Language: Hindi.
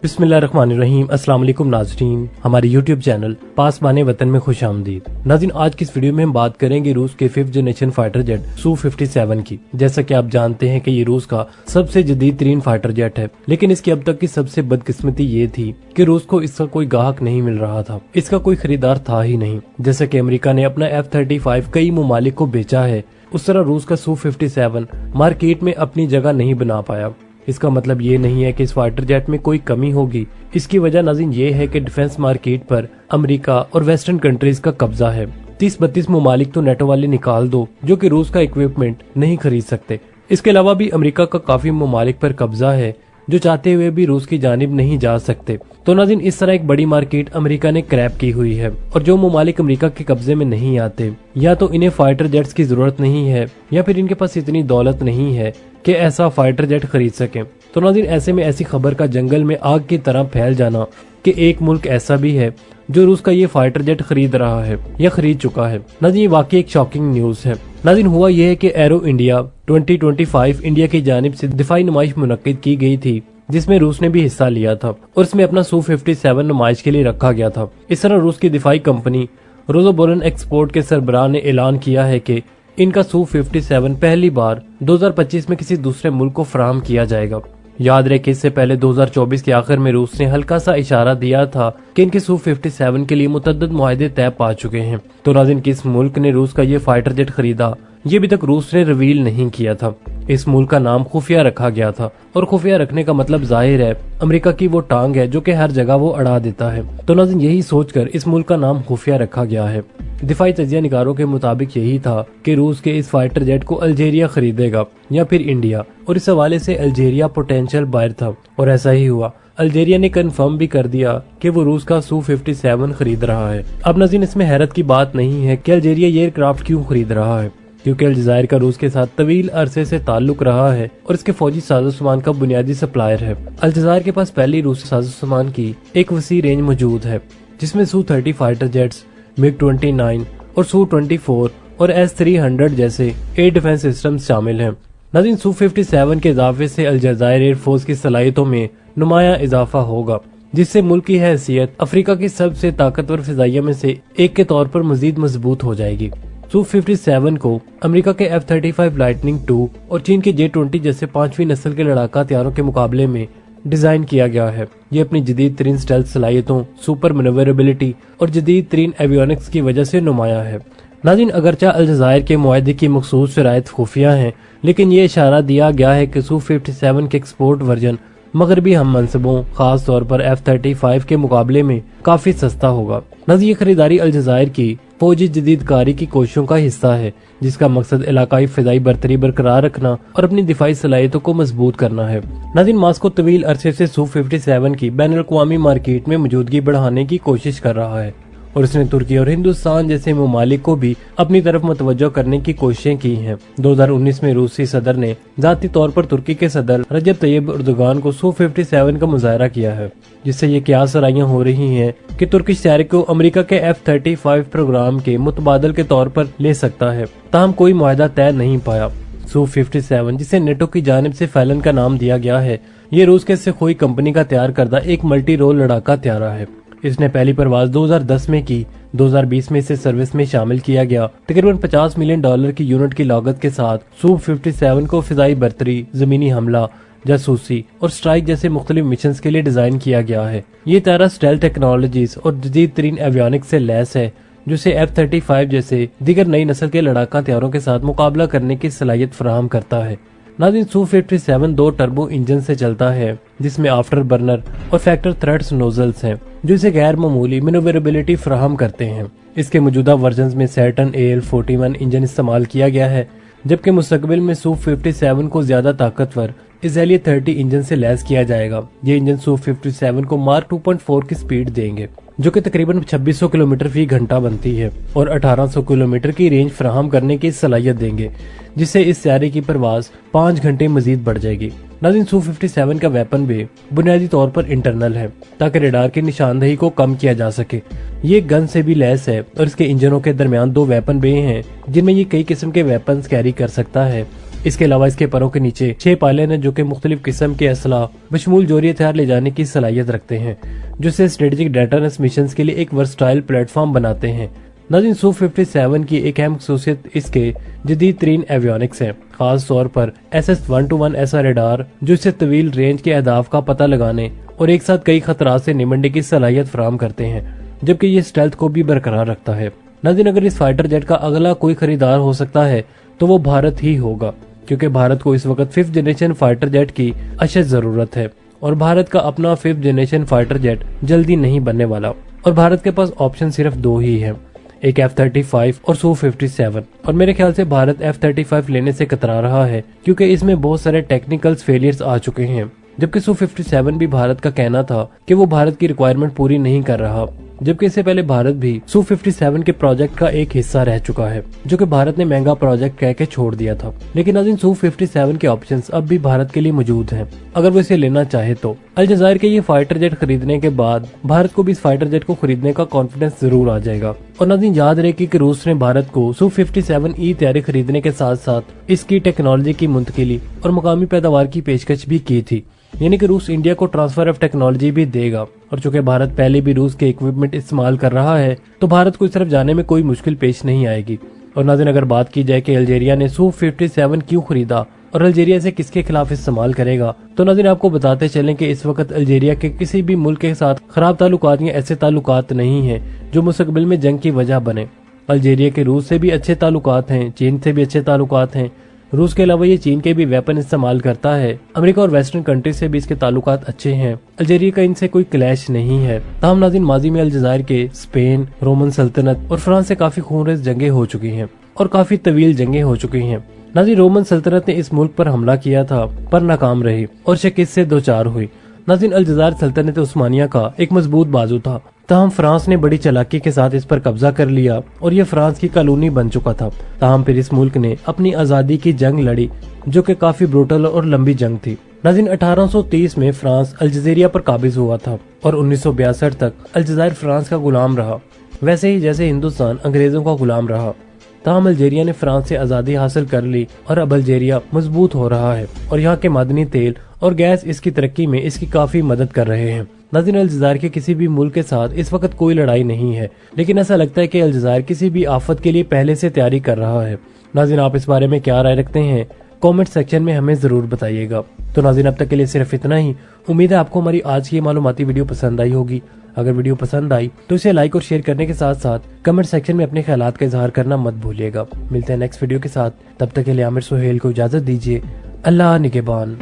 बिस्मिल्लाहिर्रहमानिर्रहीम। अस्सलाम वालेकुम नाज़रीन, हमारे YouTube चैनल पासबाने वतन में खुश आमदीद। नाज़रीन, आज की इस वीडियो में हम बात करेंगे रूस के 5th generation fighter jet Su-57 की। जैसा कि आप जानते हैं कि ये रूस का सबसे जदीद तरीन फाइटर जेट है, लेकिन इसकी अब तक की सबसे बदकिस्मती ये थी कि रूस को इसका कोई गाहक नहीं मिल रहा था, इसका कोई खरीदार था ही नहीं। जैसे कि अमेरिका ने अपना F-35 कई ममालिक को बेचा है, उस तरह रूस का Su-57 मार्केट में अपनी जगह नहीं बना पाया। इसका मतलब ये नहीं है कि इस फाइटर जेट में कोई कमी होगी। इसकी वजह नाज़रीन ये है कि डिफेंस मार्केट पर अमेरिका और वेस्टर्न कंट्रीज का कब्जा है। 30-32 ममालिक तो नेटो वाले निकाल दो जो कि रूस का इक्विपमेंट नहीं खरीद सकते। इसके अलावा भी अमेरिका का काफी ममालिक पर कब्जा है जो चाहते हुए भी रूस की जानिब नहीं जा सकते। तो नाज़रीन, इस तरह एक बड़ी मार्केट अमेरिका ने क्रैप की हुई है और जो ममालिक अमेरिका के कब्जे में नहीं आते, या तो इन्हें फाइटर जेट्स की जरूरत नहीं है या फिर इनके पास इतनी दौलत नहीं है कि ऐसा फाइटर जेट खरीद सकें। तो नाज़रीन, ऐसे में ऐसी खबर का जंगल में आग की तरह फैल जाना कि एक मुल्क ऐसा भी है जो रूस का ये फाइटर जेट खरीद रहा है या खरीद चुका है। नाज़रीन, ये वाकई एक शॉकिंग न्यूज है। नाज़रीन, हुआ यह है कि एरो इंडिया 2025 इंडिया की जानिब से दिफाई नुमाइश मुनक्किद की गई थी, जिसमें रूस ने भी हिस्सा लिया था और इसमें अपना Su-57 नुमाइश के लिए रखा गया था। इस तरह रूस की दिफाई कंपनी रोजोबोरन एक्सपोर्ट के सरबराह ने ऐलान किया है कि इनका Su-57 पहली बार 2025 में किसी दूसरे मुल्क को फराहम किया जाएगा। याद रहे कि इससे पहले 2024 के आखिर में रूस ने हल्का सा इशारा दिया था कि इनके Su-57 के लिए मुतअद्दिद मुआहदे तय पा चुके हैं। तो नाज़रीन, किस मुल्क ने रूस का ये फाइटर जेट खरीदा ये अभी तक रूस ने रिवील नहीं किया था। इस मुल्क का नाम खुफिया रखा गया था और खुफिया रखने का मतलब जाहिर है अमेरिका की वो टांग है जो कि हर जगह वो अड़ा देता है। तो नाज़रीन, यही सोचकर इस मुल्क का नाम खुफिया रखा गया है। दिफाई तजिया निगारों के मुताबिक यही था कि रूस के इस फाइटर जेट को अल्जेरिया खरीदेगा या फिर इंडिया, और इस हवाले से अल्जेरिया पोटेंशियल बायर था और ऐसा ही हुआ। अल्जेरिया ने कंफर्म भी कर दिया कि वो रूस का Su-57 खरीद रहा है। अब नाज़रीन, इसमें हैरत की बात नहीं है कि अल्जेरिया ये एयरक्राफ्ट क्यों खरीद रहा है, क्योंकि अलजायर का रूस के साथ तवील अरसे से ताल्लुक रहा है और इसके फौजी साजो-सामान का बुनियादी सप्लायर है। अलजायर के पास पहली रूसी साजो-सामान की एक वसी रेंज मौजूद है, जिसमें Su-30 फाइटर जेट्स, MiG-29 और Su-24 और S-300 जैसे एयर डिफेंस सिस्टम शामिल हैं। नाज़रीन, Su-57 के इजाफे से अलजायर एयरफोर्स की सलाहियतों में नुमाया इजाफा होगा, जिससे मुल्क की हैसियत अफ्रीका की सबसे ताकतवर फिजाइया में से एक के तौर पर मजीद मजबूत हो जाएगी। Su-57 को अमेरिका के F-35 लाइटनिंग II और चीन के J-20 जैसे 5वीं नस्ल के लड़ाका हथियारों के मुकाबले में डिजाइन किया गया है। ये अपनी जदीद तरीन स्टेल्थ सलाहियतों, सुपर मैन्यूवरेबिलिटी और जदीद तरीन एवियोनिक्स की वजह से नुमाया है। नाज़रीन, अगरचा अलजायर के मुआहदे की मखसूस शराइत खुफिया हैं, लेकिन ये इशारा दिया गया है कि Su-57 के एक्सपोर्ट वर्जन मगरबी हम मनसबों, खास तौर पर F-35 के मुकाबले में काफी सस्ता होगा। नाज़रीन, ये खरीदारी अलजायर की फौजी जदीदकारी की कोशिशों का हिस्सा है, जिसका मकसद इलाकाई फिजाई बरतरी बरकरार रखना और अपनी दिफाई सलाहियतों को मजबूत करना है। नाज़रीन, मास्को तवील अरसे से Su-57 की बैनुल अक़वामी मार्केट में मौजूदगी बढ़ाने की कोशिश कर रहा है और इसने तुर्की और हिंदुस्तान जैसे ममालिक को भी अपनी तरफ मुतवज्जो करने की कोशिशें की हैं। 2019 में रूसी सदर ने जाती तौर पर तुर्की के सदर रजब तैयब एर्दोगान को Su-57 का मुजाहरा किया है, जिससे ये क्या सराइयां हो रही हैं कि तुर्किश शहर को अमेरिका के F-35 प्रोग्राम के मुतबादल के तौर पर ले सकता है। ताहम कोई मुआहदा तय नहीं पाया। Su-57, जिसे नेटो की जानिब से फैलन का नाम दिया गया है, ये रूस के सुखोई कंपनी का तैयार करदा एक मल्टी रोल लड़ाका हथियार है। इसने पहली परवाज 2010 में की। 2020 में इसे सर्विस में शामिल किया गया। तकरीबन $50 मिलियन की यूनिट की लागत के साथ Su-57 को फिजाई बरतरी, जमीनी हमला, जासूसी और स्ट्राइक जैसे मुख्तलिफ मिशन के लिए डिजाइन किया गया है। ये तारा स्टेल्थ टेक्नोलॉजीज और जदीद तरीन एवियोनिक्स से लैस है, जिसे F-35 जैसे दीगर नई नस्ल के लड़ाका हथियारों के साथ मुकाबला करने की सलाहियत फराहम करता है। नाज़रीन, Su-57 2 टर्बो इंजन से चलता है, जिसमें आफ्टर बर्नर और फैक्टर थ्रट्स नोजल्स हैं, जो इसे गैर मामूली मैन्यूवरेबिलिटी फराहम करते हैं। इसके मौजूदा वर्जन्स में सैटर्न AL-41 इंजन इस्तेमाल किया गया है, जबकि मुस्तकबिल में Su-57 को ज्यादा ताकतवर इजरायली 30 इंजन से लैस किया जाएगा। ये इंजन Su-57 को मार्क 2.4 की स्पीड देंगे, जो कि तकरीबन 2600 किलोमीटर फी घंटा बनती है, और 1800 किलोमीटर की रेंज फराहम करने की सलाहियत देंगे, जिससे इस सैरे की परवाज 5 घंटे मजीद बढ़ जाएगी। नाज़रीन, Su-57 का वेपन बे बुनियादी तौर पर इंटरनल है, ताकि रडार की निशानदही को कम किया जा सके। ये गन से भी लैस है और इसके इंजनों के दरमियान 2 वेपन बे हैं, जिनमें ये कई किस्म के वेपन्स कैरी कर सकता है। इसके अलावा इसके परों के नीचे 6 पायलट हैं जो कि मुख्तलिफ किस्म के असला बशमूल जोरी हथियार ले जाने की सलाहियत रखते हैं, जो इसे स्ट्रेटेजिक डेटरनेस मिशन के लिए एक वर्सटाइल प्लेटफॉर्म बनाते हैं। नाज़रीन, Su-57 की एक अहम खसूसियत इसके जदीद तरीन एवियोनिक्स है, खास तौर पर SS-121 ऐसा रडार जो इसे तवील रेंज के अहदाफ का पता लगाने और एक साथ कई खतरात से निमटने की सलाहियत फराहम करते हैं, जबकि ये स्टेल्थ को भी बरकरार रखता है। नाज़रीन, अगर इस फाइटर जेट का अगला कोई खरीदार हो सकता है तो वो भारत ही होगा, क्योंकि भारत को इस वक्त 5th जनरेशन फाइटर जेट की अशद जरूरत है और भारत का अपना 5th जनरेशन फाइटर जेट जल्दी नहीं बनने वाला और भारत के पास ऑप्शन सिर्फ 2 ही है, एक F-35 और Su-57। और मेरे ख्याल से भारत F-35 लेने से कतरा रहा है क्योंकि इसमें बहुत सारे टेक्निकल्स फेलियर्स आ चुके हैं, जबकि Su-57 भी भारत का कहना था कि वो भारत की रिक्वायरमेंट पूरी नहीं कर रहा, जबकि इससे पहले भारत भी Su-57 के प्रोजेक्ट का एक हिस्सा रह चुका है, जो कि भारत ने महंगा प्रोजेक्ट कह के छोड़ दिया था। लेकिन नाज़रीन, Su-57 के ऑप्शंस अब भी भारत के लिए मौजूद हैं, अगर वो इसे लेना चाहे तो। अलजायर के ये फाइटर जेट खरीदने के बाद भारत को भी इस फाइटर जेट को खरीदने का कॉन्फिडेंस जरूर आ जाएगा। और नाज़रीन, याद रहे कि रूस ने भारत को Su-57E तैयारी खरीदने के साथ साथ इसकी टेक्नोलॉजी की मुंतकिली और मुकामी पैदावार की पेशकश भी की थी, यानी कि रूस इंडिया को ट्रांसफर ऑफ टेक्नोलॉजी भी देगा। और चूंकि भारत पहले भी रूस के इक्विपमेंट इस्तेमाल कर रहा है तो भारत को इस तरफ जाने में कोई मुश्किल पेश नहीं आएगी। और नाज़रीन, अगर बात की जाए कि अल्जीरिया ने Su-57 क्यों खरीदा और अल्जीरिया से किसके खिलाफ इस्तेमाल करेगा, तो नाज़रीन आपको बताते चलें कि इस वक्त अल्जीरिया के किसी भी मुल्क के साथ खराब ताल्लुकात या ऐसे ताल्लुकात नहीं है जो मुस्तकबिल में जंग की वजह बने। अल्जीरिया के रूस से भी अच्छे ताल्लुकात हैं, चीन से भी अच्छे ताल्लुकात हैं। रूस के अलावा ये चीन के भी वेपन इस्तेमाल करता है। अमेरिका और वेस्टर्न कंट्री से भी इसके ताल्लुकात अच्छे हैं। अल्जीरिया का इनसे कोई क्लैश नहीं है। ताहम नाज़रीन, माजी में अलजायर के स्पेन, रोमन सल्तनत और फ्रांस से काफी खूनरेज जंगें हो चुकी हैं और काफी तवील जंगें हो चुकी हैं। नाज़रीन, रोमन सल्तनत ने इस मुल्क पर हमला किया था पर नाकाम रही और शिकस्त से दो चार हुई। नाज़रीन, अलजायर सल्तनत उस्मानिया का एक मजबूत बाजू था, ताहम फ्रांस ने बड़ी चालाकी के साथ इस पर कब्जा कर लिया और ये फ्रांस की कॉलोनी बन चुका था। ताहम फिर इस मुल्क ने अपनी आज़ादी की जंग लड़ी जो कि काफी ब्रूटल और लंबी जंग थी। नाज़रीन, 1830 में फ्रांस अल्जीरिया पर काबिज हुआ था और 1962 तक अलजायर फ्रांस का गुलाम रहा, वैसे ही जैसे हिंदुस्तान अंग्रेजों का गुलाम रहा। ताहम अल्जीरिया ने फ्रांस से आज़ादी हासिल कर ली और अब अल्जीरिया मजबूत हो रहा है और यहाँ के मादनी तेल और गैस इसकी तरक्की में इसकी काफी मदद कर रहे हैं। नाज़रीन, अलजायर के किसी भी मुल्क के साथ इस वक्त कोई लड़ाई नहीं है, लेकिन ऐसा लगता है कि अलजायर किसी भी आफत के लिए पहले से तैयारी कर रहा है। नाज़रीन, आप इस बारे में क्या राय रखते हैं? कमेंट सेक्शन में हमें जरूर बताइएगा। तो नाज़रीन, अब तक के लिए सिर्फ इतना ही। उम्मीद है आपको हमारी आज की मालूमाती वीडियो पसंद आई होगी। अगर वीडियो पसंद आई तो इसे लाइक और शेयर करने के साथ साथ कमेंट सेक्शन में अपने ख्यालात का इजहार करना मत भूलिएगा। मिलते हैं नेक्स्ट वीडियो के साथ, तब तक के लिए आमिर सुहेल को इजाजत दीजिए। अल्लाह निगहबान।